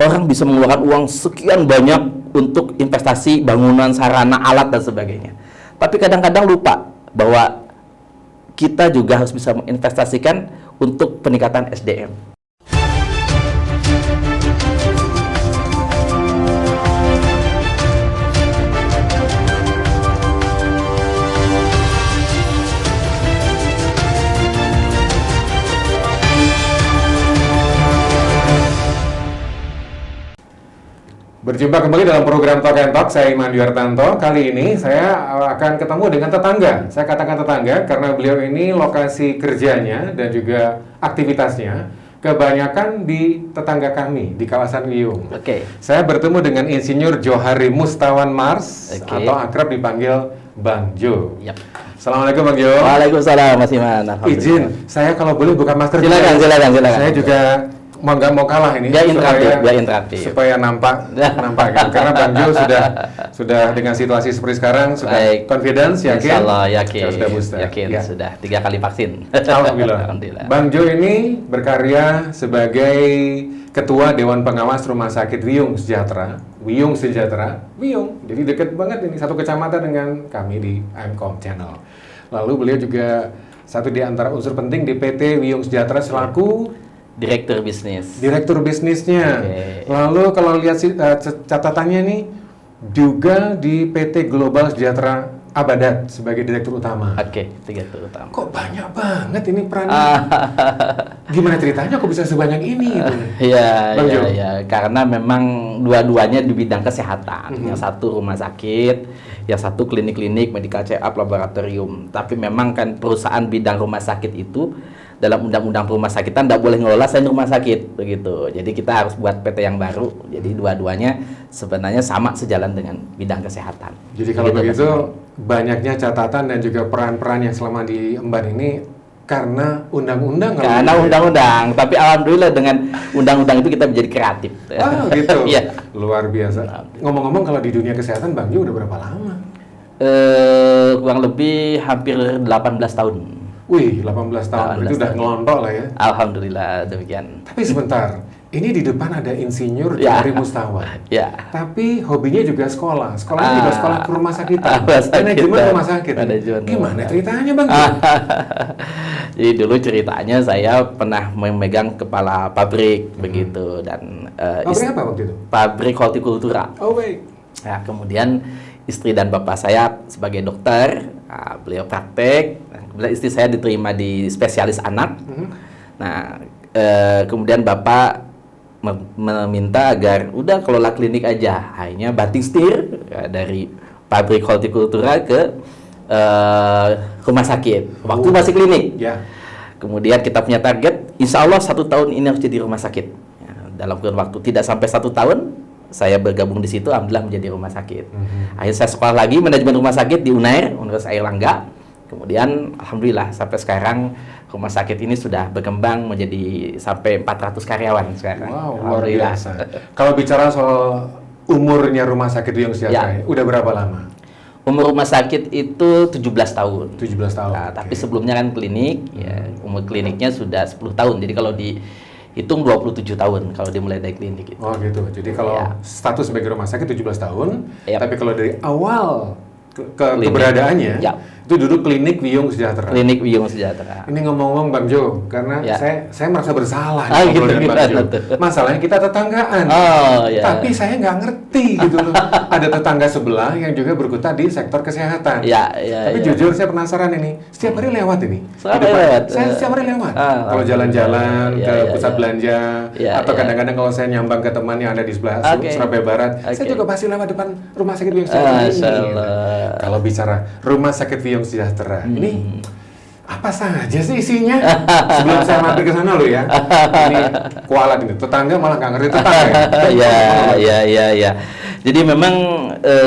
orang bisa mengeluarkan uang sekian banyak untuk investasi bangunan, sarana, alat dan sebagainya. Tapi kadang-kadang lupa bahwa kita juga harus bisa menginvestasikan untuk peningkatan SDM. Berjumpa kembali dalam program Talk and Talk, saya Iman Dwiartanto. Kali ini saya akan ketemu dengan tetangga. Saya katakan tetangga karena beliau ini lokasi kerjanya dan juga aktivitasnya kebanyakan di tetangga kami, di kawasan Wiyung. Saya bertemu dengan Insinyur Johari Mustawan Mars, atau akrab dipanggil Bang Jo. Assalamualaikum Bang Jo. Waalaikumsalam Mas Iman. Izin, saya kalau boleh buka masker. Silakan. Saya juga nggak mau kalah ini, supaya nampak gitu. Karena Bang Jo sudah dengan situasi seperti sekarang sudah confidence, yakin? Insyaallah yakin. Sudah booster. Yakin, ya. Sudah 3 kali vaksin. Alhamdulillah. Bang Jo ini berkarya sebagai Ketua Dewan Pengawas Rumah Sakit Wiyung Sejahtera. Wiyung. Jadi dekat banget ini, satu kecamatan dengan kami di AMCOM Channel. Lalu beliau juga satu di antara unsur penting di PT Wiyung Sejahtera selaku Direktur bisnisnya. Lalu kalau lihat catatannya nih juga di PT Global Sejahtera Abadat sebagai direktur utama. Direktur utama. Kok banyak banget ini perannya? Gimana ceritanya kok bisa sebanyak ini? Iya. Karena memang dua-duanya di bidang kesehatan. Yang satu rumah sakit, yang satu klinik-klinik, medical check-up, laboratorium. Tapi memang kan perusahaan bidang rumah sakit itu dalam undang-undang rumah sakitan tidak boleh ngelola selain rumah sakit, begitu. Jadi kita harus buat PT yang baru. Jadi dua-duanya sebenarnya sama sejalan dengan bidang kesehatan. Jadi kalau begitu banyaknya catatan dan juga peran-peran yang selama diemban ini karena undang-undang. Karena undang-undang, tapi alhamdulillah dengan undang-undang itu kita menjadi kreatif. Gitu. Luar biasa. Ngomong-ngomong kalau di dunia kesehatan Bang Jo udah berapa lama? Kurang lebih hampir 18 tahun. Wih, 18 tahun. Itu udah ngelontok lah ya. Alhamdulillah demikian. Tapi sebentar, ini di depan ada Insinyur Johari Mustawan. Tapi hobinya juga sekolah. Sekolahnya juga sekolah ke rumah sakit. Manajemen rumah sakit. Gimana ceritanya Bang? Jadi dulu ceritanya saya pernah memegang kepala pabrik begitu, dan pabrik apa waktu itu? Pabrik hortikultura. Oh baik. Nah, kemudian istri dan bapak saya sebagai dokter, beliau praktek. Kemudian istri saya diterima di spesialis anak. Nah, kemudian bapak meminta agar udah kelola klinik aja. Akhirnya banting setir dari pabrik hortikultura ke rumah sakit. Waktu masih klinik. Kemudian kita punya target, insya Allah 1 tahun ini harus jadi rumah sakit. Dalam kurun waktu tidak sampai 1 tahun, saya bergabung di situ, alhamdulillah menjadi rumah sakit. Akhirnya saya sekolah lagi manajemen rumah sakit di UNAIR, Universitas Airlangga. Kemudian alhamdulillah sampai sekarang rumah sakit ini sudah berkembang menjadi sampai 400 karyawan sekarang. Wow, luar biasa. Kalau bicara soal umurnya rumah sakit Wiyung Sejahtera, udah berapa lama? Umur rumah sakit itu 17 tahun. 17 tahun. Nah, tapi sebelumnya kan klinik, umur kliniknya sudah 10 tahun. Jadi kalau dihitung 27 tahun kalau dimulai dari klinik itu. Oh gitu. Jadi kalau status sebagai rumah sakit 17 tahun, tapi kalau dari awal keberadaannya itu duduk klinik Wiyung Sejahtera. Klinik Wiyung Sejahtera. Ini ngomong-ngomong Bang Jo, karena saya merasa bersalah gitu, Bang Jo. Masalahnya kita tetanggaan, tapi saya nggak ngerti gitu loh. Ada tetangga sebelah yang juga berkutat di sektor kesehatan. Tapi jujur saya penasaran ini. Setiap hari lewat ini. Saya setiap hari lewat. Kalau jalan-jalan ke pusat belanja, atau kadang-kadang kalau saya nyambang ke teman yang ada di sebelah Surabaya Barat, saya juga pasti lewat depan rumah sakit Wiyung Sejahtera. Kalau bicara rumah sakit Wiyung Sejahtera, ini apa saja sih isinya? Sebelum saya mampir ke sana loh ya, ini kualat ini, tetangga malah nggak ngerti tetangga. Ya. Jadi memang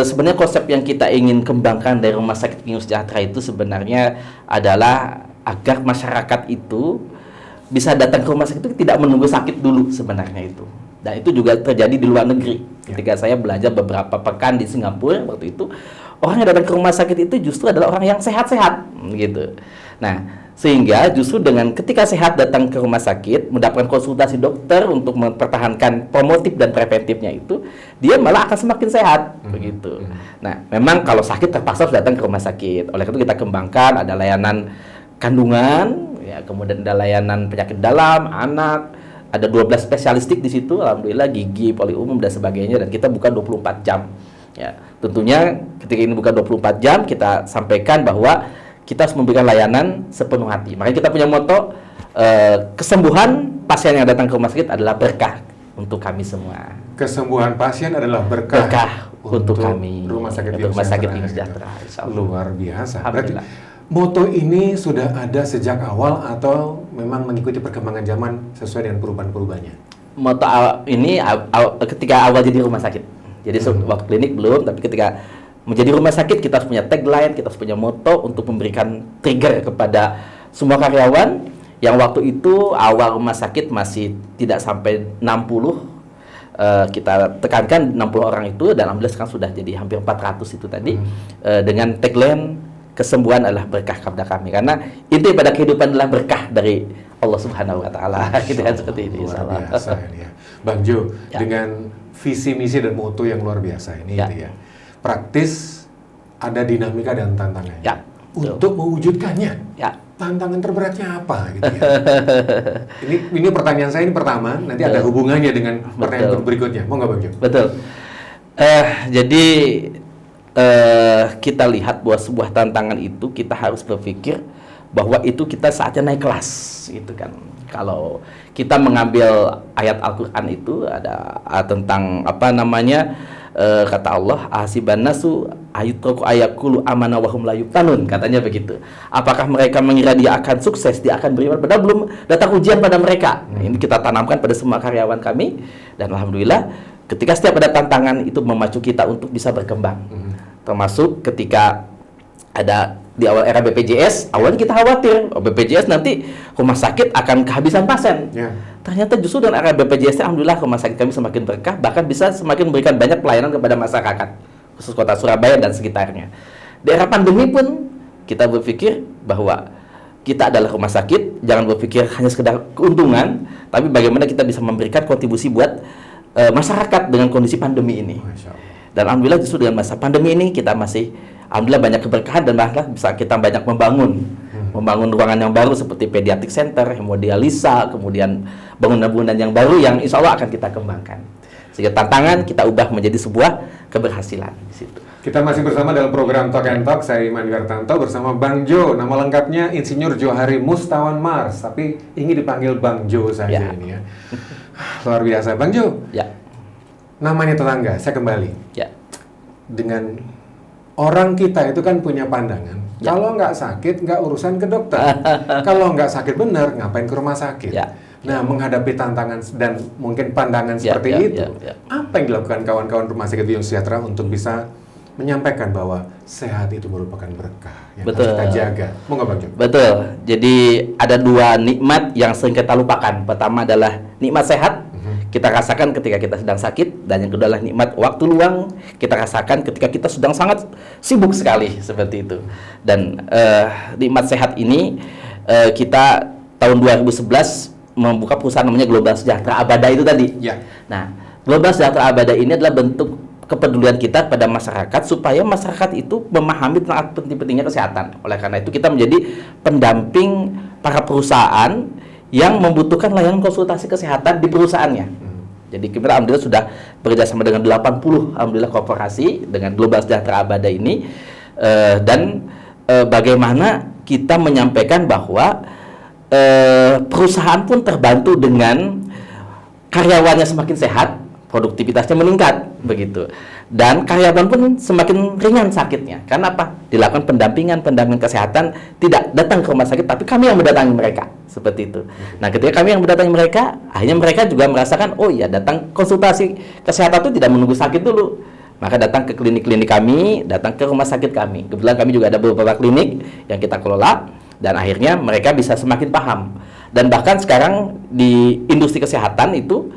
sebenarnya konsep yang kita ingin kembangkan dari rumah sakit Wiyung Sejahtera itu sebenarnya adalah agar masyarakat itu bisa datang ke rumah sakit itu tidak menunggu sakit dulu sebenarnya itu. Dan itu juga terjadi di luar negeri. Ketika saya belajar beberapa pekan di Singapura waktu itu, orang yang datang ke rumah sakit itu justru adalah orang yang sehat-sehat gitu. Nah, Sehingga justru dengan ketika sehat datang ke rumah sakit, mendapatkan konsultasi dokter untuk mempertahankan promotif dan preventifnya itu, dia malah akan semakin sehat, begitu. Nah, memang kalau sakit terpaksa harus datang ke rumah sakit. Oleh karena itu kita kembangkan, ada layanan kandungan, ya, kemudian ada layanan penyakit dalam, anak, ada 12 spesialistik di situ, alhamdulillah, gigi, poli umum dan sebagainya, dan kita buka 24 jam. Ya, tentunya ketika ini buka 24 jam, kita sampaikan bahwa kita harus memberikan layanan sepenuh hati. Makanya kita punya moto, kesembuhan pasien yang datang ke rumah sakit adalah berkah untuk kami semua. Kesembuhan pasien adalah berkah untuk kami. Rumah Sakit Bima Sejahtera. Luar biasa. Berarti moto ini sudah ada sejak awal atau memang mengikuti perkembangan zaman sesuai dengan perubahan-perubahannya? Moto ini ketika awal jadi rumah sakit. Jadi waktu klinik belum, tapi ketika menjadi rumah sakit kita harus punya tagline, kita harus punya moto untuk memberikan trigger kepada semua karyawan yang waktu itu awal rumah sakit masih tidak sampai 60, kita tekankan 60 orang itu, dan alhamdulillah sekarang sudah jadi hampir 400 itu tadi, dengan tagline kesembuhan adalah berkah kepada kami, karena inti pada kehidupan adalah berkah dari Allah Subhanahu wa taala. Gitu kan, seperti ini. Luar biasa ini ya. Bang Jo, dengan visi misi dan moto yang luar biasa ini gitu ya. Praktis, ada dinamika dan tantangannya. Ya, untuk mewujudkannya, tantangan terberatnya apa gitu ya? ini pertanyaan saya ini pertama, nanti ada hubungannya dengan pertanyaan berikutnya. Mau nggak Bang Jo? Betul. Jadi kita lihat bahwa sebuah tantangan itu kita harus berpikir bahwa itu kita saatnya naik kelas, gitu kan. Kalau kita mengambil ayat Al-Quran itu ada tentang apa namanya, kata Allah, ahasiban nasu ayutraku ayakulu amana wahum la yuftanun, katanya begitu. Apakah mereka mengira dia akan sukses, dia akan beriman, padahal belum datang ujian pada mereka. Nah, ini kita tanamkan pada semua karyawan kami, dan alhamdulillah ketika setiap ada tantangan itu memacu kita untuk bisa berkembang. Termasuk ketika ada di awal era BPJS, awalnya kita khawatir, BPJS nanti rumah sakit akan kehabisan pasien. Ternyata justru dengan era BPJS, alhamdulillah rumah sakit kami semakin berkah, bahkan bisa semakin memberikan banyak pelayanan kepada masyarakat, khusus kota Surabaya dan sekitarnya. Di era pandemi pun, kita berpikir bahwa kita adalah rumah sakit, jangan berpikir hanya sekedar keuntungan, tapi bagaimana kita bisa memberikan kontribusi buat masyarakat dengan kondisi pandemi ini. Dan alhamdulillah justru dengan masa pandemi ini, kita masih alhamdulillah banyak keberkahan, dan bahkan bisa kita banyak membangun ruangan yang baru seperti pediatric center, hemodialisa, kemudian bangunan-bangunan yang baru yang insya Allah akan kita kembangkan. Sehingga tantangan kita ubah menjadi sebuah keberhasilan di situ. Kita masih bersama dalam program Talk and Talk. Saya Iman Wiartanto bersama Bang Jo. Nama lengkapnya Insinyur Johari Mustawan Mars, tapi ingin dipanggil Bang Jo saja ini ya. Luar biasa, Bang Jo. Namanya tetangga, saya kembali. Dengan orang kita itu kan punya pandangan. Kalau nggak sakit, nggak urusan ke dokter. Kalau nggak sakit benar, ngapain ke rumah sakit? Nah, menghadapi tantangan dan mungkin pandangan seperti itu, apa yang dilakukan kawan-kawan Rumah Sakit Bima Sejahtera untuk bisa menyampaikan bahwa sehat itu merupakan berkah yang harus kita jaga? Mau nggak Bang Jo? Betul. Jadi ada dua nikmat yang sering kita lupakan. Pertama adalah nikmat sehat. Kita rasakan ketika kita sedang sakit, dan yang kedua adalah nikmat waktu luang kita rasakan ketika kita sedang sangat sibuk sekali, seperti itu. Dan nikmat sehat ini kita tahun 2011 membuka perusahaan namanya Global Sejahtera Abada itu tadi. Nah, Global Sejahtera Abada ini adalah bentuk kepedulian kita pada masyarakat supaya masyarakat itu memahami tentang penting-pentingnya kesehatan. Oleh karena itu kita menjadi pendamping para perusahaan yang membutuhkan layanan konsultasi kesehatan di perusahaannya. Jadi kita alhamdulillah sudah bekerjasama dengan 80 alhamdulillah korporasi dengan Global Sejahtera Abada ini, dan bagaimana kita menyampaikan bahwa perusahaan pun terbantu dengan karyawannya semakin sehat, produktivitasnya meningkat begitu, dan karyawan pun semakin ringan sakitnya. Karena apa? Dilakukan pendampingan kesehatan, tidak datang ke rumah sakit, tapi kami yang mendatangi mereka, seperti itu. Nah, ketika kami yang mendatangi mereka, akhirnya mereka juga merasakan, oh iya, datang konsultasi kesehatan itu tidak menunggu sakit dulu, maka datang ke klinik-klinik kami, datang ke rumah sakit kami. Kebetulan kami juga ada beberapa klinik yang kita kelola, dan akhirnya mereka bisa semakin paham. Dan bahkan sekarang di industri kesehatan itu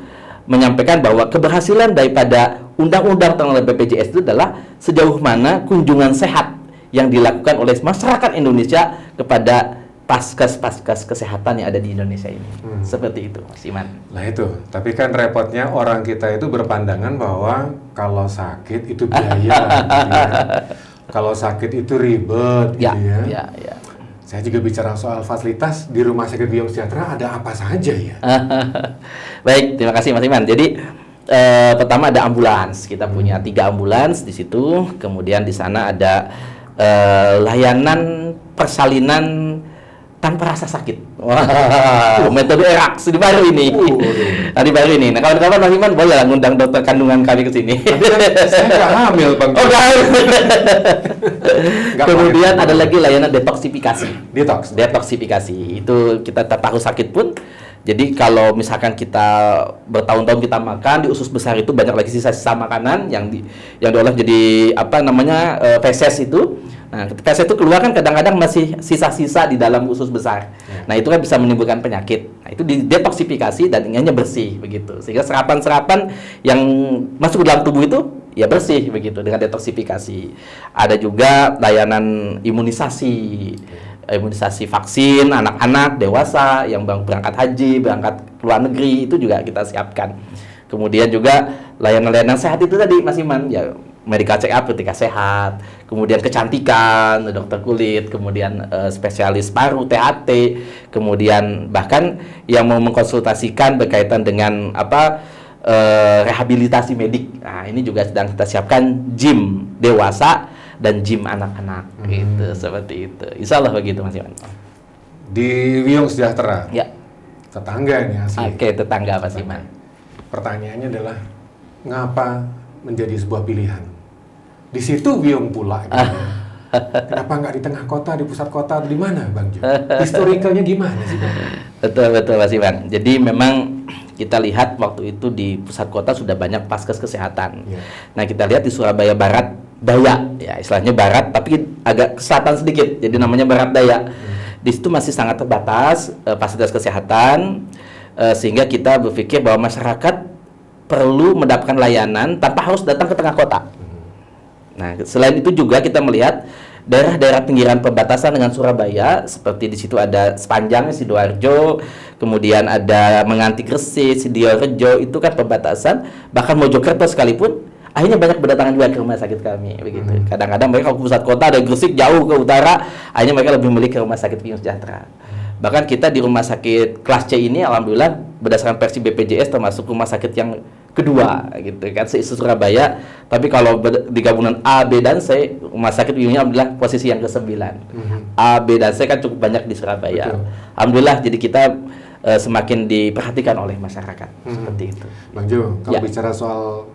menyampaikan bahwa keberhasilan daripada undang-undang tentang BPJS itu adalah sejauh mana kunjungan sehat yang dilakukan oleh masyarakat Indonesia kepada paskes kesehatan yang ada di Indonesia ini. Seperti itu, Mas Iman. Nah itu, tapi kan repotnya orang kita itu berpandangan bahwa kalau sakit itu biaya, gitu ya. Kalau sakit itu ribet, gitu ya. Saya juga bicara soal fasilitas di Rumah Sakit Biyong Sejahtera ada apa saja ya? Baik, terima kasih Mas Iman. Jadi pertama ada ambulans. Kita punya 3 ambulans di situ. Kemudian di sana ada layanan persalinan tanpa rasa sakit. Wah, metode ERAX di baru ini. Tadi baru ini. Nah, kawan-kawan Mas Iman boleh lah ngundang dokter kandungan kami ke sini. Saya nggak hamil, Bang. Oh, kemudian ada lagi layanan detoksifikasi. Detoksifikasi. Itu kita tahu sakit pun. Jadi kalau misalkan kita bertahun-tahun kita makan di usus besar itu banyak lagi sisa-sisa makanan yang diolah jadi feses itu. Nah, feses itu keluar kan kadang-kadang masih sisa-sisa di dalam usus besar. Nah, itu kan bisa menimbulkan penyakit. Nah, itu didetoksifikasi dan ingatnya bersih begitu. Sehingga serapan-serapan yang masuk ke dalam tubuh itu ya bersih begitu dengan detoksifikasi. Ada juga layanan imunisasi vaksin anak-anak, dewasa yang berangkat haji, berangkat ke luar negeri itu juga kita siapkan. Kemudian juga layanan-layanan sehat itu tadi Mas Iman, ya medical check up ketika sehat, kemudian kecantikan, dokter kulit, kemudian spesialis paru, THT, kemudian bahkan yang mau mengkonsultasikan berkaitan dengan rehabilitasi medik. Nah, ini juga sedang kita siapkan gym dewasa dan gym anak-anak gitu, seperti itu. Insya Allah begitu Mas Iman. Di Biyong Sejahtera. Ya. Tetangga ini asli. Oke, tetangga Mas Iman. Pertanyaannya adalah ngapa menjadi sebuah pilihan? Di situ Biyong pula. Gitu. Kenapa nggak di tengah kota, di pusat kota, atau di mana, Bang Jo? Historicalnya gimana sih, Bang? Betul Mas Iman. Jadi memang kita lihat waktu itu di pusat kota sudah banyak paskes kesehatan. Nah, kita lihat di Surabaya Barat Daya, ya istilahnya barat, tapi agak ke selatan sedikit, jadi namanya Barat Daya. Di situ masih sangat terbatas fasilitas kesehatan, sehingga kita berpikir bahwa masyarakat perlu mendapatkan layanan tanpa harus datang ke tengah kota. Nah, selain itu juga kita melihat daerah-daerah pinggiran perbatasan dengan Surabaya, seperti di situ ada sepanjangnya Sidoarjo, kemudian ada Menganti Gresik, Sidoarjo, itu kan perbatasan, bahkan Mojokerto sekalipun, akhirnya banyak berdatangan juga ke rumah sakit kami, begitu. Kadang-kadang mereka ke pusat kota, ada Gresik jauh ke utara, akhirnya mereka lebih memilih ke rumah sakit Biyong Sejahtera. Bahkan kita di rumah sakit kelas C ini, alhamdulillah berdasarkan versi BPJS termasuk rumah sakit yang kedua, gitu kan, se-Surabaya. Tapi kalau di gabungan A, B, dan C, rumah sakit Biyongnya alhamdulillah posisi yang ke-9. A, B, dan C kan cukup banyak di Surabaya. Alhamdulillah, jadi kita semakin diperhatikan oleh masyarakat, seperti itu. Bang Jo, kalau bicara soal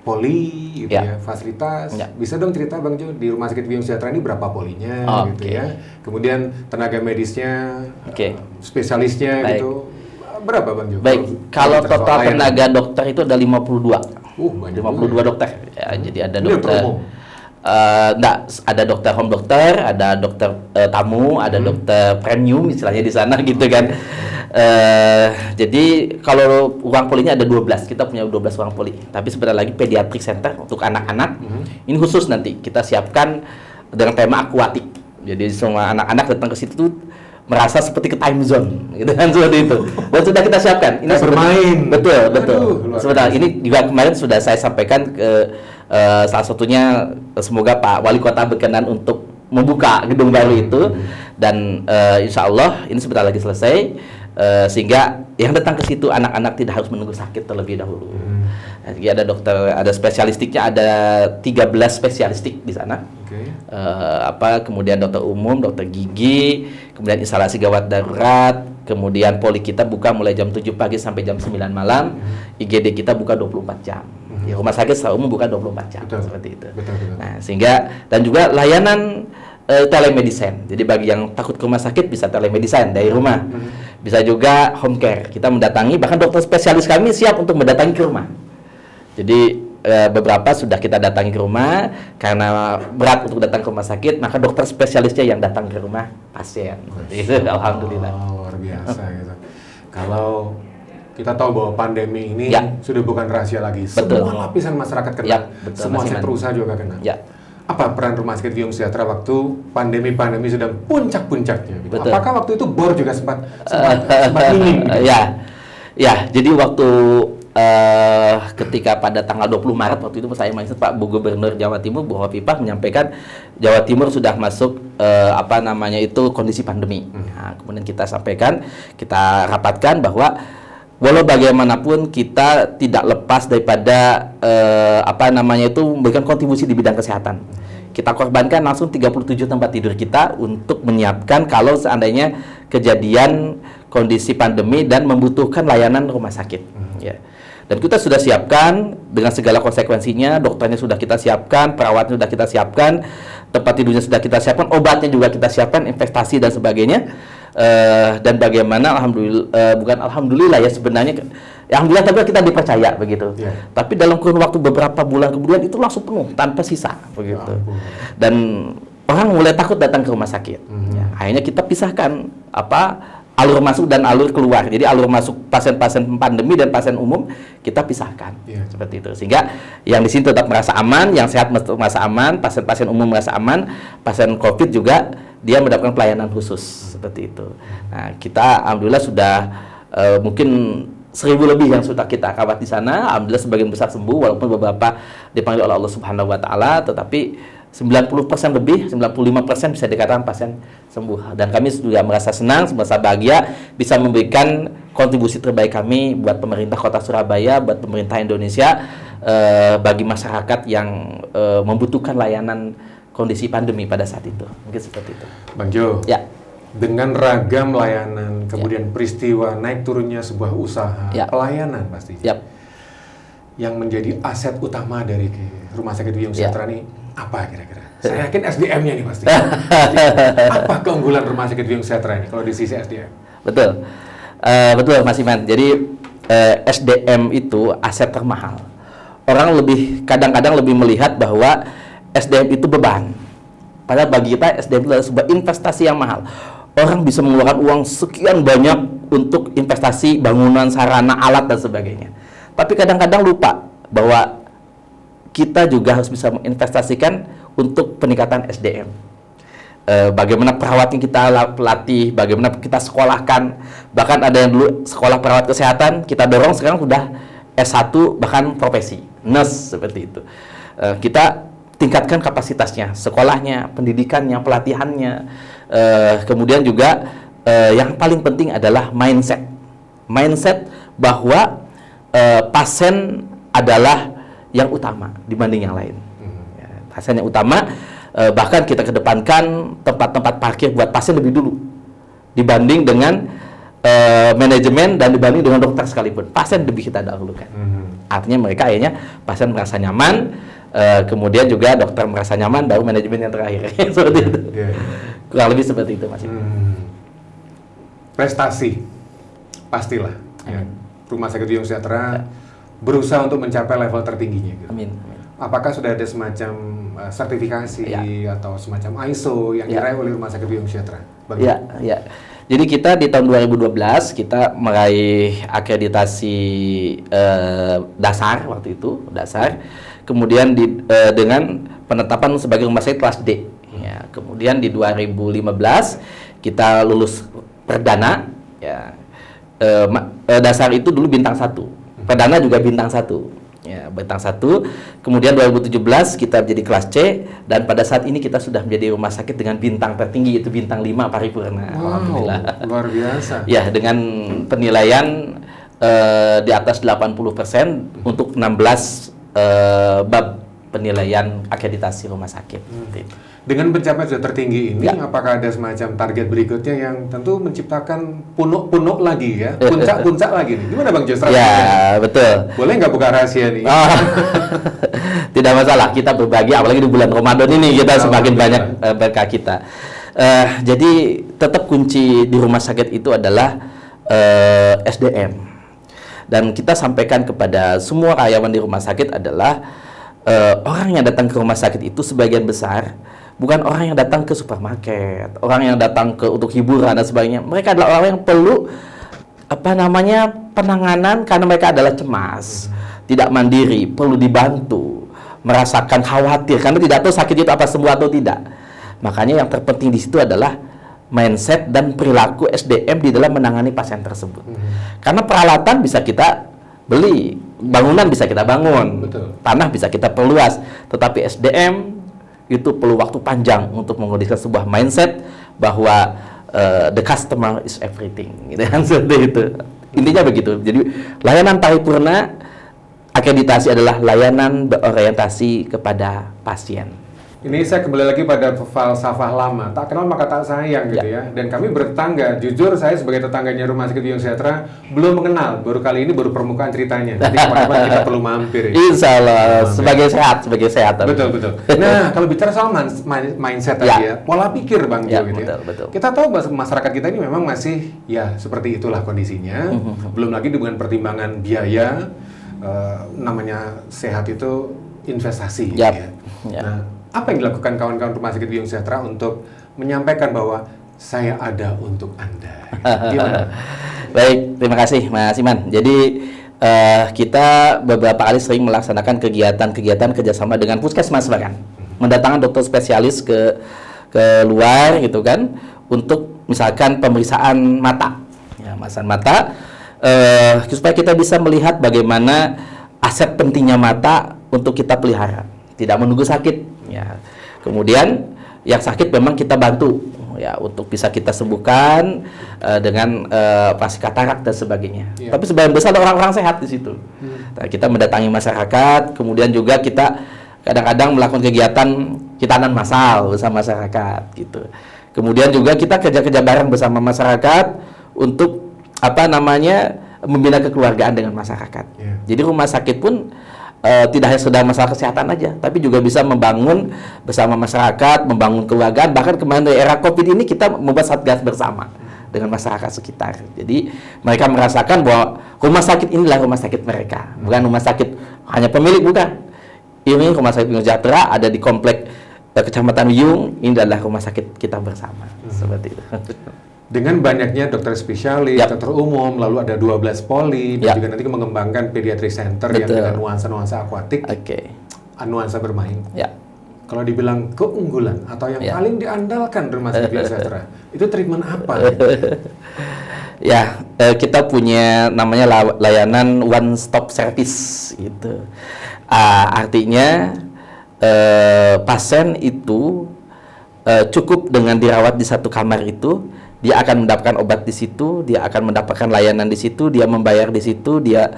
poli, gitu ya, fasilitas, bisa dong cerita Bang Jo, di Rumah Sakit Biyong Sejahtera ini berapa polinya, gitu ya. Kemudian tenaga medisnya, spesialisnya, gitu. Berapa Bang Jo? Baik, kalau total tenaga dokter itu ada 52. 52 dokter. Ya, jadi ada dokter ada dokter home dokter, ada dokter tamu, ada dokter premium istilahnya di sana gitu kan. Jadi kalau ruang polinya ada 12, kita punya 12 ruang poli. Tapi sebentar lagi pediatric center untuk anak-anak. Ini khusus nanti kita siapkan dengan tema akuatik. Jadi semua anak-anak datang ke situ merasa seperti ke time zone, gitu kan, seperti itu. Dan sudah kita siapkan. Ini bermain. Betul. Sebentar, ini juga kemarin sudah saya sampaikan ke salah satunya, semoga Pak Wali Kota berkenan untuk membuka gedung baru itu, dan insya Allah ini sebentar lagi selesai, sehingga yang datang ke situ anak-anak tidak harus menunggu sakit terlebih dahulu. Jadi ada dokter, ada spesialistiknya, ada 13 spesialistik di sana. Kemudian dokter umum, dokter gigi, kemudian instalasi gawat darurat, kemudian poli kita buka mulai jam 7 pagi sampai jam 9 malam, IGD kita buka 24 jam. Ya, rumah sakit secara umum buka 24 jam, seperti itu. Nah, sehingga, dan juga layanan telemedicine. Jadi bagi yang takut ke rumah sakit bisa telemedicine dari rumah. Bisa juga home care. Kita mendatangi, bahkan dokter spesialis kami siap untuk mendatangi ke rumah. Jadi beberapa sudah kita datangi ke rumah karena berat untuk datang ke rumah sakit, maka dokter spesialisnya yang datang ke rumah pasien. Itu alhamdulillah. Luar biasa gitu. Kalau kita tahu bahwa pandemi ini sudah bukan rahasia lagi. Semua lapisan masyarakat kena. Semua sektor usaha juga kena. apa peran Rumah Sakit Biyung Sejahtera waktu pandemi sedang puncak-puncaknya? Gitu. Betul. Apakah waktu itu BOR juga sempat minim? Gitu? Ya. Jadi waktu ketika pada tanggal 20 Maret waktu itu saya masih Pak Gubernur Jawa Timur Bu Hovifah menyampaikan Jawa Timur sudah masuk kondisi pandemi. Nah, kemudian kita sampaikan, kita rapatkan bahwa walau bagaimanapun kita tidak lepas daripada memberikan kontribusi di bidang kesehatan. Kita korbankan langsung 37 tempat tidur kita untuk menyiapkan kalau seandainya kejadian kondisi pandemi dan membutuhkan layanan rumah sakit. Ya. Dan kita sudah siapkan dengan segala konsekuensinya, dokternya sudah kita siapkan, perawatnya sudah kita siapkan, tempat tidurnya sudah kita siapkan, obatnya juga kita siapkan, investasi dan sebagainya. Dan bagaimana alhamdulillah ya sebenarnya alhamdulillah tapi kita dipercaya begitu. Tapi dalam kurun waktu beberapa bulan kemudian itu langsung penuh tanpa sisa begitu. Dan orang mulai takut datang ke rumah sakit. Ya, akhirnya kita pisahkan alur masuk dan alur keluar. Jadi alur masuk pasien-pasien pandemi dan pasien umum kita pisahkan. Seperti itu. Sehingga yang di sini tetap merasa aman, yang sehat merasa aman, pasien-pasien umum merasa aman, pasien Covid juga dia mendapatkan pelayanan khusus seperti itu. Nah, kita alhamdulillah sudah mungkin 1000 lebih yang sudah kita rawat di sana. Alhamdulillah sebagian besar sembuh walaupun beberapa dipanggil oleh Allah Subhanahu wa taala, tetapi 90% lebih, 95% bisa dikatakan pasien sembuh. Dan kami juga merasa senang, merasa bahagia bisa memberikan kontribusi terbaik kami buat pemerintah Kota Surabaya, buat pemerintah Indonesia, bagi masyarakat yang membutuhkan layanan kondisi pandemi pada saat itu. Mungkin seperti itu. Bang Jo, ya. Dengan ragam layanan, kemudian peristiwa naik turunnya sebuah usaha, pelayanan pasti. Yang menjadi aset utama dari Rumah Sakit Biyung Sejahtera ini apa kira-kira? Saya yakin SDM-nya nih pasti. Apa keunggulan Rumah Sakit Biyung Sejahtera ini kalau di sisi SDM? Betul. Betul Mas Iman. Jadi SDM itu aset termahal. Orang kadang-kadang lebih melihat bahwa SDM itu beban. Padahal bagi kita SDM itu adalah sebuah investasi yang mahal. Orang bisa mengeluarkan uang sekian banyak untuk investasi bangunan, sarana, alat dan sebagainya. Tapi kadang-kadang lupa bahwa kita juga harus bisa menginvestasikan untuk peningkatan SDM. Bagaimana perawat yang kita pelatih, bagaimana kita sekolahkan. Bahkan ada yang dulu sekolah perawat kesehatan, kita dorong sekarang sudah S1 bahkan profesi, nurse seperti itu. Kita tingkatkan kapasitasnya, sekolahnya, pendidikannya, pelatihannya. Kemudian juga yang paling penting adalah mindset bahwa pasien adalah yang utama dibanding yang lain. Pasien yang utama, bahkan kita kedepankan tempat-tempat parkir buat pasien lebih dulu dibanding dengan manajemen dan dibanding dengan dokter sekalipun. Pasien lebih kita dahulukan. Artinya mereka akhirnya pasien merasa nyaman, kemudian juga dokter merasa nyaman, baru manajemen yang terakhir. Seperti itu. Kurang lebih seperti itu Mas. Prestasi pastilah. Rumah Sakit Biyung Sejahtera berusaha untuk mencapai level tertingginya. Gitu. Amin. Apakah sudah ada semacam sertifikasi atau semacam ISO yang diraih oleh Rumah Sakit Biyung Sejahtera? Ya. Jadi kita di tahun 2012 kita meraih akreditasi dasar waktu itu, kemudian dengan penetapan sebagai rumah sakit kelas D. Ya, kemudian di 2015 kita lulus perdana. Ya, dasar itu dulu bintang 1, perdana juga bintang 1. Ya, bintang 1. Kemudian 2017 kita menjadi kelas C dan pada saat ini kita sudah menjadi rumah sakit dengan bintang tertinggi yaitu bintang 5 paripurna. Alhamdulillah. Luar biasa. Ya, dengan penilaian di atas 80% untuk 16 bab penilaian akreditasi rumah sakit. Dengan pencapaian sudah tertinggi ini, apakah ada semacam target berikutnya yang tentu menciptakan punuk-punuk lagi ya, puncak-puncak lagi nih? Gimana Bang Jo? Ya, betul. Boleh nggak buka rahasia nih? Tidak masalah, kita berbagi, apalagi di bulan Ramadan ini kita semakin banyak berkah kita. Jadi tetap kunci di rumah sakit itu adalah SDM. Dan kita sampaikan kepada semua karyawan di rumah sakit adalah orang yang datang ke rumah sakit itu sebagian besar bukan orang yang datang ke supermarket, orang yang datang untuk hiburan dan sebagainya. Mereka adalah orang yang perlu penanganan karena mereka adalah cemas, tidak mandiri, perlu dibantu, merasakan khawatir karena tidak tahu sakit itu apa sembuh atau tidak. Makanya yang terpenting di situ adalah mindset dan perilaku SDM di dalam menangani pasien tersebut. Karena peralatan bisa kita beli, bangunan bisa kita bangun, betul. Tanah bisa kita perluas, tetapi SDM itu perlu waktu panjang untuk mengondisikan sebuah mindset bahwa the customer is everything, gitu kan, seperti itu. Intinya begitu. Jadi layanan paripurna akreditasi adalah layanan berorientasi kepada pasien. Ini saya kembali lagi pada falsafah lama, tak kenal maka tak sayang gitu ya. Dan kami bertetangga, jujur saya sebagai tetangganya Rumah Sakit Biyung Sejahtera belum mengenal, baru kali ini baru permukaan ceritanya. Jadi kapan-kapan kita perlu mampir. Insya Allah, sebagai sehat. Betul. Nah, kalau bicara soal mindset tadi ya, pola pikir Bang Jo gitu ya. Betul. Kita tahu bahwa masyarakat kita ini memang masih ya seperti itulah kondisinya. Belum lagi dengan pertimbangan biaya, namanya sehat itu investasi. Ya. Nah, apa yang dilakukan kawan-kawan Rumah Sakit Biyung Sejahtera untuk menyampaikan bahwa saya ada untuk Anda? Gimana? Baik, terima kasih Mas Iman. Jadi kita beberapa kali sering melaksanakan kegiatan kerjasama dengan puskesmas bahkan mendatangkan dokter spesialis ke luar gitu kan untuk misalkan pemeriksaan mata, ya, pemeriksaan mata supaya kita bisa melihat bagaimana aset pentingnya mata untuk kita pelihara, tidak menunggu sakit. Ya, kemudian yang sakit memang kita bantu ya untuk bisa kita sembuhkan dengan operasi katarak dan sebagainya. Ya. Tapi sebagian besar ada orang-orang sehat di situ. Nah, kita mendatangi masyarakat, kemudian juga kita kadang-kadang melakukan kegiatan hitanan massal bersama masyarakat gitu. Kemudian juga kita kerja-kerja bareng bersama masyarakat untuk membina kekeluargaan dengan masyarakat. Ya. Jadi rumah sakit pun tidak hanya sekedar masalah kesehatan aja, tapi juga bisa membangun bersama masyarakat, membangun keluargaan. Bahkan kemarin dari era COVID ini kita membuat satgas bersama dengan masyarakat sekitar. Jadi mereka merasakan bahwa rumah sakit inilah rumah sakit mereka, bukan rumah sakit hanya pemilik, bukan. Ini Rumah Sakit Biyung Sejahtera ada di komplek Kecamatan Biyung, ini adalah rumah sakit kita bersama. Seperti itu. Dengan banyaknya dokter spesialis, dokter umum, lalu ada 12 poli, dan juga nanti mengembangkan pediatric center yang dengan nuansa-nuansa akuatik, nuansa bermain. Kalau dibilang keunggulan atau yang paling diandalkan Rumah Sakit Biyung Sejahtera, itu treatment apa? Ya, kita punya namanya layanan one stop service gitu. Artinya pasien itu cukup dengan dirawat di satu kamar itu, dia akan mendapatkan obat di situ, dia akan mendapatkan layanan di situ, dia membayar di situ, dia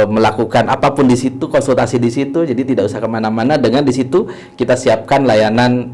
melakukan apapun di situ, konsultasi di situ, jadi tidak usah kemana-mana. Dengan di situ kita siapkan layanan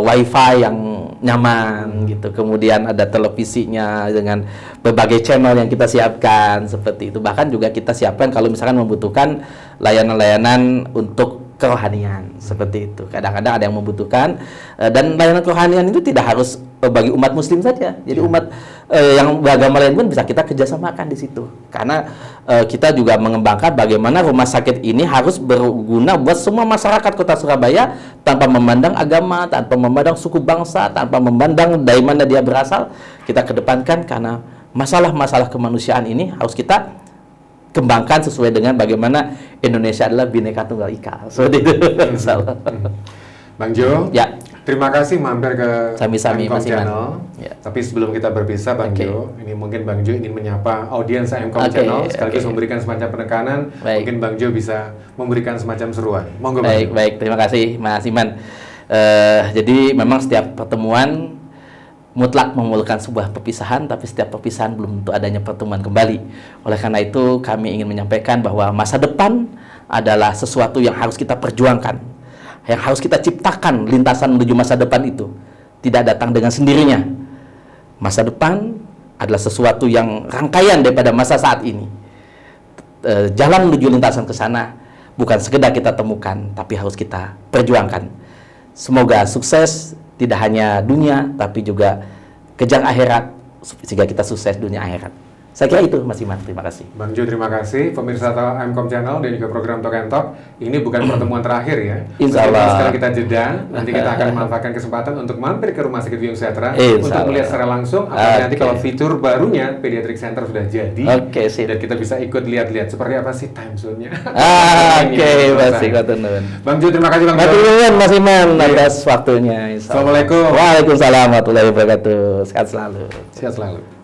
wifi yang nyaman gitu, kemudian ada televisinya dengan berbagai channel yang kita siapkan seperti itu. Bahkan juga kita siapkan kalau misalkan membutuhkan layanan-layanan untuk kerohanian seperti itu. Kadang-kadang ada yang membutuhkan dan layanan kerohanian itu tidak harus bagi umat muslim saja. Jadi umat yang beragama lain pun bisa kita kerjasamakan di situ. Karena kita juga mengembangkan bagaimana rumah sakit ini harus berguna buat semua masyarakat Kota Surabaya tanpa memandang agama, tanpa memandang suku bangsa, tanpa memandang dari mana dia berasal. Kita kedepankan karena masalah-masalah kemanusiaan ini harus kita kembangkan sesuai dengan bagaimana Indonesia adalah Bhinneka Tunggal Ika. Seperti itu. Bang Jo, terima kasih mampir ke Sami-sami Mkom Channel. Tapi sebelum kita berpisah, Bang Jo, ini mungkin Bang Jo ingin menyapa audiens Mkom Channel, sekaligus memberikan semacam penekanan. Mungkin Bang Jo bisa memberikan semacam seruan. Monggo, Bang Jo. Baik, terima kasih Mas Iman. Jadi memang setiap pertemuan mutlak memerlukan sebuah perpisahan, tapi setiap perpisahan belum tentu adanya pertemuan kembali. Oleh karena itu, kami ingin menyampaikan bahwa masa depan adalah sesuatu yang harus kita perjuangkan, yang harus kita ciptakan lintasan menuju masa depan itu. Tidak datang dengan sendirinya. Masa depan adalah sesuatu yang rangkaian daripada masa saat ini. Jalan menuju lintasan ke sana bukan sekedar kita temukan, tapi harus kita perjuangkan. Semoga sukses. Tidak hanya dunia, tapi juga kejar akhirat, sehingga kita sukses dunia akhirat. Saya kira itu Mas Iman, terima kasih. Bang Jo, terima kasih. Pemirsa MCOM Channel dan juga program Talk and Talk, ini bukan pertemuan terakhir ya. Insya Allah. Sekarang kita jeda, nanti kita akan memanfaatkan kesempatan untuk mampir ke Rumah Sakit Biyung Sejahtera untuk melihat secara langsung, apalagi nanti kalau fitur barunya Pediatric Center sudah jadi. Sip. Dan kita bisa ikut lihat-lihat seperti apa sih time zone-nya. Masih kuatunun. Bang Jo, terima kasih Bang Jo. Mas Iman atas waktunya. Assalamualaikum. Waalaikumsalam warahmatullahi wabarakatuh. Sehat selalu. Sehat selalu.